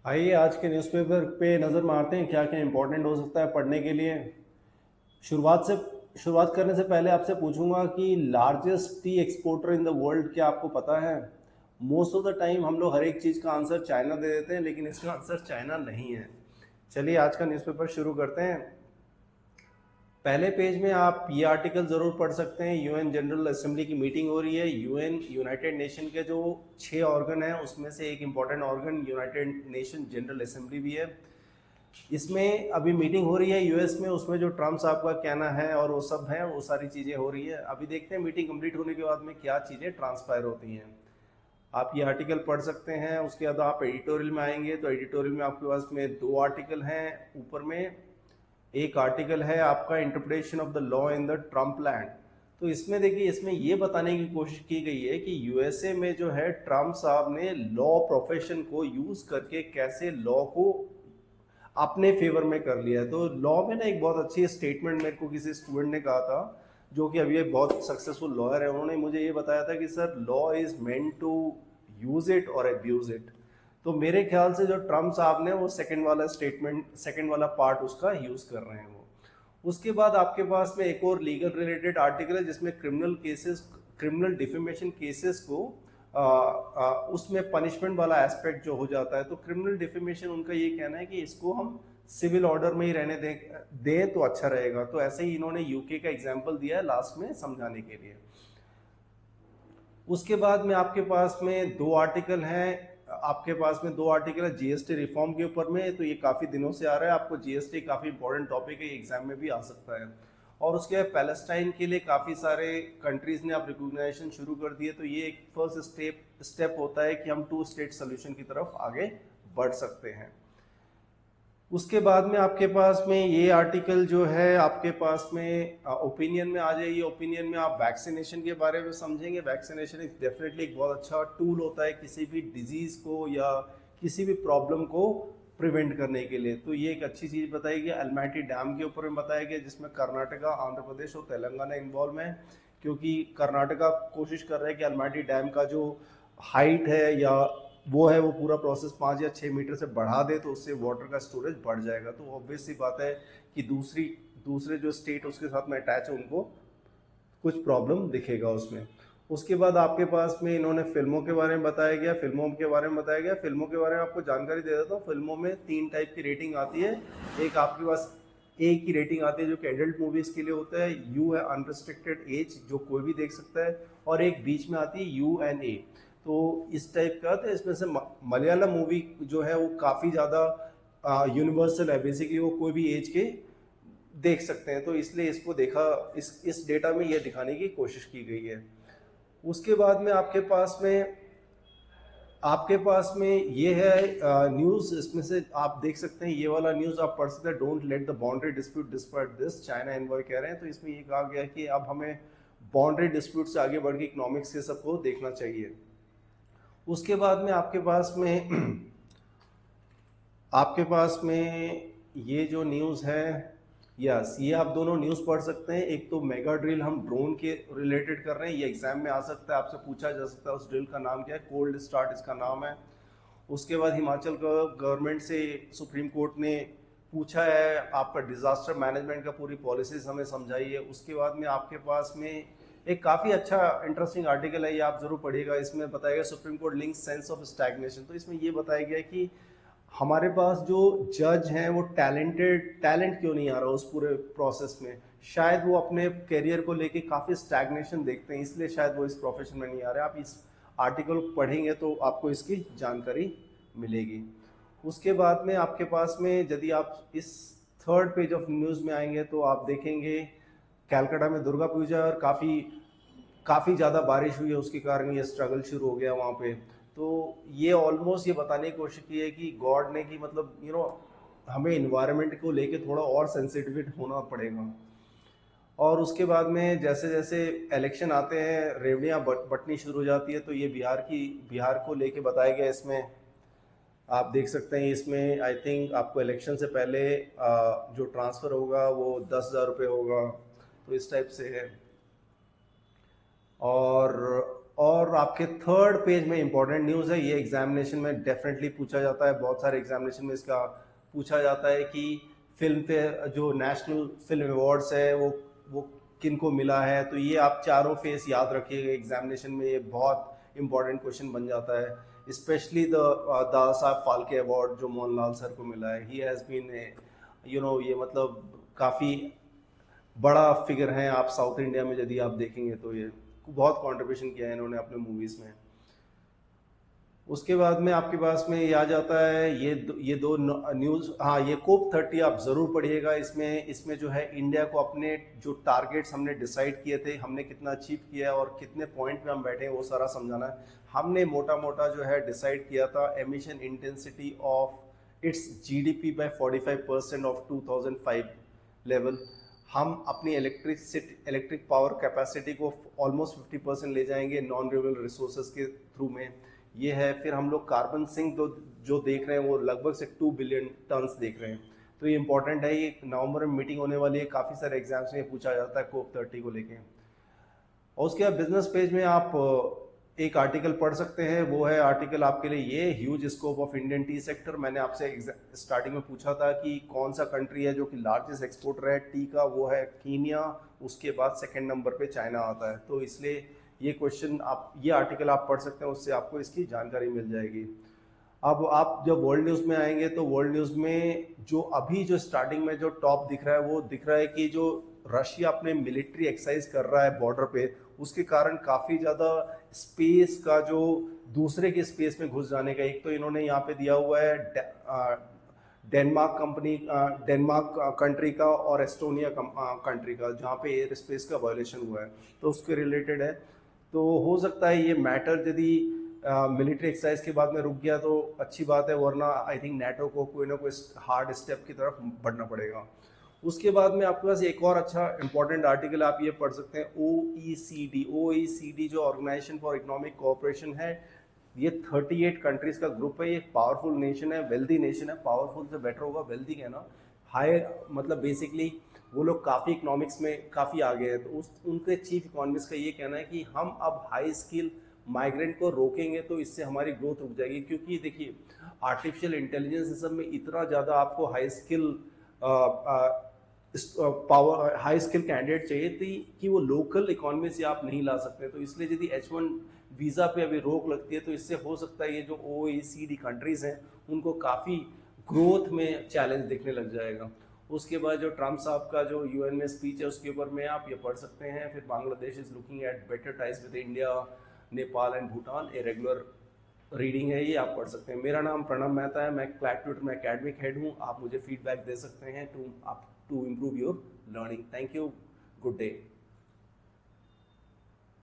आइए आज के न्यूज़पेपर पे नज़र मारते हैं क्या क्या इंपॉर्टेंट हो सकता है पढ़ने के लिए। शुरुआत से शुरुआत करने से पहले आपसे पूछूंगा कि largest T exporter in the world क्या आपको पता है? मोस्ट ऑफ द टाइम हम लोग हर एक चीज़ का आंसर चाइना दे देते हैं, लेकिन इसका आंसर चाइना नहीं है। चलिए आज का न्यूज़पेपर शुरू करते हैं। पहले पेज में आप ये आर्टिकल ज़रूर पढ़ सकते हैं। यूएन जनरल असेंबली की मीटिंग हो रही है। यूएन यूनाइटेड नेशन के जो 6 ऑर्गन हैं उसमें से एक important organ United nation general assembly भी है। इसमें अभी मीटिंग हो रही है यूएस में, उसमें जो ट्रम्प साहब का कहना है और वो सब है, वो सारी चीज़ें हो रही है। अभी देखते हैं मीटिंग कंप्लीट होने के बाद में क्या चीज़ें ट्रांसपायर होती हैं। आप ये आर्टिकल पढ़ सकते हैं। उसके बाद आप एडिटोरियल में आएंगे तो एडिटोरियल में आपके पास में 2 आर्टिकल हैं। ऊपर में एक आर्टिकल है आपका interpretation of the law in the Trump land. तो इसमें देखिए, इसमें ये बताने की कोशिश की गई है कि यूएसए में जो है ट्रम्प साहब ने लॉ प्रोफेशन को यूज करके कैसे लॉ को अपने फेवर में कर लिया है। तो लॉ में ना एक बहुत अच्छी स्टेटमेंट मेरे को किसी स्टूडेंट ने कहा था, जो कि अभी एक बहुत सक्सेसफुल लॉयर है। उन्होंने मुझे ये बताया था कि sir, law is meant to use it और अब्यूज इट। तो मेरे ख्याल से जो ट्रम्प साहब ने वो सेकंड वाला स्टेटमेंट, सेकंड वाला पार्ट उसका यूज कर रहे हैं वो। उसके बाद आपके पास में एक और लीगल रिलेटेड आर्टिकल है जिसमें criminal cases, criminal defamation cases को उसमें पनिशमेंट वाला एस्पेक्ट जो हो जाता है। तो क्रिमिनल डिफेमेशन, उनका ये कहना है कि इसको हम सिविल ऑर्डर में ही रहने दें तो अच्छा रहेगा। तो ऐसे ही इन्होंने यूके का एग्जाम्पल दिया है लास्ट में समझाने के लिए। उसके बाद में आपके पास में 2 आर्टिकल हैं। आपके पास में 2 आर्टिकल है जीएसटी रिफॉर्म के ऊपर में। तो ये काफ़ी दिनों से आ रहा है, आपको जीएसटी काफ़ी इंपॉर्टेंट टॉपिक है, एग्जाम में भी आ सकता है। और उसके बाद पैलेस्टाइन के लिए काफ़ी सारे कंट्रीज ने आप रिकॉग्नाइजेशन शुरू कर दिए। तो ये एक फर्स्ट स्टेप होता है कि हम 2 स्टेट सोल्यूशन की तरफ आगे बढ़ सकते हैं। उसके बाद में आपके पास में ये आर्टिकल जो है आपके पास में ओपिनियन में आ जाइए। ओपिनियन में आप वैक्सीनेशन के बारे में समझेंगे। वैक्सीनेशन एक डेफिनेटली एक बहुत अच्छा टूल होता है किसी भी डिजीज को या किसी भी प्रॉब्लम को प्रिवेंट करने के लिए। तो ये एक अच्छी चीज़ बताई गई। अलमाटी डैम के ऊपर में बताया गया जिसमें कर्नाटका, आंध्र प्रदेश और तेलंगाना इन्वॉल्व है, क्योंकि कर्नाटका कोशिश कर रहा है कि अलमाटी डैम का जो हाइट है या वो है, वो पूरा प्रोसेस 5 या 6 मीटर से बढ़ा दे तो उससे वाटर का स्टोरेज बढ़ जाएगा। तो ऑब्वियस सी बात है कि दूसरे जो स्टेट उसके साथ में अटैच है उनको कुछ प्रॉब्लम दिखेगा उसमें। उसके बाद आपके पास में इन्होंने फिल्मों के बारे में बताया गया। फिल्मों के बारे में बताया गया, फिल्मों के बारे में आपको जानकारी दे देता हूँ। फिल्मों में 3 टाइप की रेटिंग आती है। एक आपके पास एक की रेटिंग आती है जो कि एडल्ट मूवीज के लिए होता है, यू है अनरिस्ट्रिक्टेड एज, जो कोई भी देख सकता है। और एक बीच में आती है UNA। तो इस टाइप का, तो इसमें से मलयालम मूवी जो है वो काफ़ी ज़्यादा यूनिवर्सल है, बेसिकली वो कोई भी एज के देख सकते हैं। तो इसलिए इसको देखा, इस डेटा में ये दिखाने की कोशिश की गई है। उसके बाद में आपके पास में ये है न्यूज़। इसमें से आप देख सकते हैं, ये वाला न्यूज़ आप पढ़ सकते हैं। Don't let the boundary dispute dispersed this, China envoy कह रहे हैं। तो इसमें ये कहा गया है कि अब हमें बाउंड्री डिस्प्यूट से आगे बढ़ के इकोनॉमिक्स के सबको देखना चाहिए। उसके बाद में आपके पास में ये जो न्यूज़ है, यस, ये आप दोनों न्यूज़ पढ़ सकते हैं। एक तो मेगा ड्रिल हम ड्रोन के रिलेटेड कर रहे हैं, ये एग्जाम में आ सकता है, आपसे पूछा जा सकता है उस ड्रिल का नाम क्या है। कोल्ड स्टार्ट इसका नाम है। उसके बाद हिमाचल गवर्नमेंट से सुप्रीम कोर्ट ने पूछा है आपका डिजास्टर मैनेजमेंट का पूरी पॉलिसीज हमें समझाइए। उसके बाद में आपके पास में एक काफ़ी अच्छा इंटरेस्टिंग आर्टिकल है, ये आप जरूर पढ़िएगा। इसमें बताया गया supreme court link sense of stagnation. तो इसमें ये बताया गया कि हमारे पास जो जज हैं वो टैलेंट क्यों नहीं आ रहा उस पूरे प्रोसेस में। शायद वो अपने करियर को लेके काफ़ी स्टैग्नेशन देखते हैं, इसलिए शायद वो इस प्रोफेशन में नहीं आ रहे। आप इस आर्टिकल पढ़ेंगे तो आपको इसकी जानकारी मिलेगी। उसके बाद में आपके पास में, यदि आप इस 3rd पेज ऑफ न्यूज़ में आएंगे तो आप देखेंगे कैलकाटा में दुर्गा पूजा, और काफ़ी काफ़ी ज़्यादा बारिश हुई है, उसके कारण ये स्ट्रगल शुरू हो गया वहाँ पे। तो ये ऑलमोस्ट ये बताने की कोशिश की है कि गॉड ने, कि मतलब हमें इन्वायरमेंट को लेके थोड़ा और सेंसिटिव होना पड़ेगा। और उसके बाद में जैसे जैसे इलेक्शन आते हैं, रेवड़ियाँ बटनी शुरू हो जाती है। तो ये बिहार को लेके बताया गया। इसमें आप देख सकते हैं, इसमें आई थिंक आपको इलेक्शन से पहले जो ट्रांसफ़र होगा वो 10,000 रुपये होगा। तो इस टाइप से है। और और आपके थर्ड पेज में इंपॉर्टेंट न्यूज़ है, ये एग्जामिनेशन में डेफिनेटली पूछा जाता है, बहुत सारे एग्जामिनेशन में इसका पूछा जाता है कि फिल्म पे जो नेशनल फिल्म अवार्ड्स है वो किन को मिला है। तो ये आप चारों फेस याद रखिएगा, एग्जामिनेशन में ये बहुत इंपॉर्टेंट क्वेश्चन बन जाता है। Specially the Dada Saheb Phalke award जो मोहनलाल सर को मिला है, ही हैज़ बीन ये मतलब काफ़ी बड़ा फिगर है। आप साउथ इंडिया में यदि आप देखेंगे तो ये बहुत कंट्रीब्यूशन किया है इन्होंने अपने मूवीज़ में। उसके बाद में आपके पास में ये आ जाता है ये दो न्यूज़। हाँ, ये कोप 30 आप ज़रूर पढ़िएगा। इसमें जो है इंडिया को अपने जो टारगेट्स हमने डिसाइड किए थे, हमने कितना अचीव किया है और कितने पॉइंट पे हम बैठे हैं, वो सारा समझाना है। हमने मोटा मोटा जो है डिसाइड किया था emission intensity of its GDP bye 45% of 2005 level. हम अपनी इलेक्ट्रिक पावर कैपेसिटी को ऑलमोस्ट 50% ले जाएंगे नॉन रिन्यूएबल रिसोर्सेज के थ्रू में। ये है। फिर हम लोग कार्बन सिंक जो देख रहे हैं वो लगभग से 2 बिलियन टन्स देख रहे हैं। तो ये इंपॉर्टेंट है। ये नवंबर में मीटिंग होने वाली है, काफ़ी सारे एग्जाम्स में पूछा जाता है कोप 30 को लेके। और उसके बाद बिजनेस पेज में आप एक आर्टिकल पढ़ सकते हैं। वो है आर्टिकल आपके लिए ये huge scope of Indian T sector. मैंने आपसे स्टार्टिंग में पूछा था कि कौन सा कंट्री है जो कि लार्जेस्ट एक्सपोर्टर है टी का, वो है कीनिया। उसके बाद सेकंड नंबर पे चाइना आता है। तो इसलिए ये क्वेश्चन ये आर्टिकल आप पढ़ सकते हैं, उससे आपको इसकी जानकारी मिल जाएगी। अब आप जब वर्ल्ड न्यूज़ में आएंगे तो वर्ल्ड न्यूज़ में जो स्टार्टिंग में जो टॉप दिख रहा है वो दिख रहा है कि जो रशिया अपने मिलिट्री एक्सरसाइज कर रहा है बॉर्डर पे, उसके कारण काफ़ी ज़्यादा स्पेस का जो दूसरे के स्पेस में घुस जाने का, एक तो इन्होंने यहाँ पे दिया हुआ है डेनमार्क कंट्री का और एस्टोनिया कंट्री का, जहाँ पे एयर स्पेस का वायलेशन हुआ है, तो उसके रिलेटेड है। तो हो सकता है ये मैटर यदि मिलिट्री एक्सरसाइज के बाद में रुक गया तो अच्छी बात है, वरना आई थिंक नेटो को कोई ना कोई हार्ड स्टेप की तरफ बढ़ना पड़ेगा। उसके बाद में आपके पास एक और अच्छा इंपॉर्टेंट आर्टिकल आप ये पढ़ सकते हैं, OECD जो ऑर्गेनाइजेशन फॉर इकोनॉमिक कोऑपरेशन है। ये 38 कंट्रीज का ग्रुप है। ये पावरफुल नेशन है, वेल्दी नेशन है। पावरफुल से बेटर होगा वेल्दी कहना। हाई मतलब बेसिकली वो लोग काफ़ी इकोनॉमिक्स में काफ़ी आगे हैं। तो उनके चीफ इकोनॉमिस्ट का ये कहना है कि हम अब हाई स्किल माइग्रेंट को रोकेंगे तो इससे हमारी ग्रोथ रुक जाएगी। क्योंकि देखिए आर्टिफिशियल इंटेलिजेंस सब में इतना ज़्यादा आपको high skill high skill candidate चाहिए थी कि वो लोकल इकोनॉमी से आप नहीं ला सकते। तो इसलिए यदि H1 वीज़ा पे अभी रोक लगती है तो इससे हो सकता है ये जो OECD कंट्रीज़ हैं उनको काफ़ी ग्रोथ में चैलेंज दिखने लग जाएगा। उसके बाद जो ट्रम्प साहब का जो UN में स्पीच है उसके ऊपर में आप ये पढ़ सकते हैं। फिर Bangladesh is looking at better ties with India, Nepal and Bhutan, a regular reading है, ये आप पढ़ सकते हैं। मेरा नाम प्रणव मेहता है, मैं क्लैट ट्यूटर में एकेडमिक हेड हूँ। आप मुझे फीडबैक दे सकते हैं to improve your learning. Thank you, good day.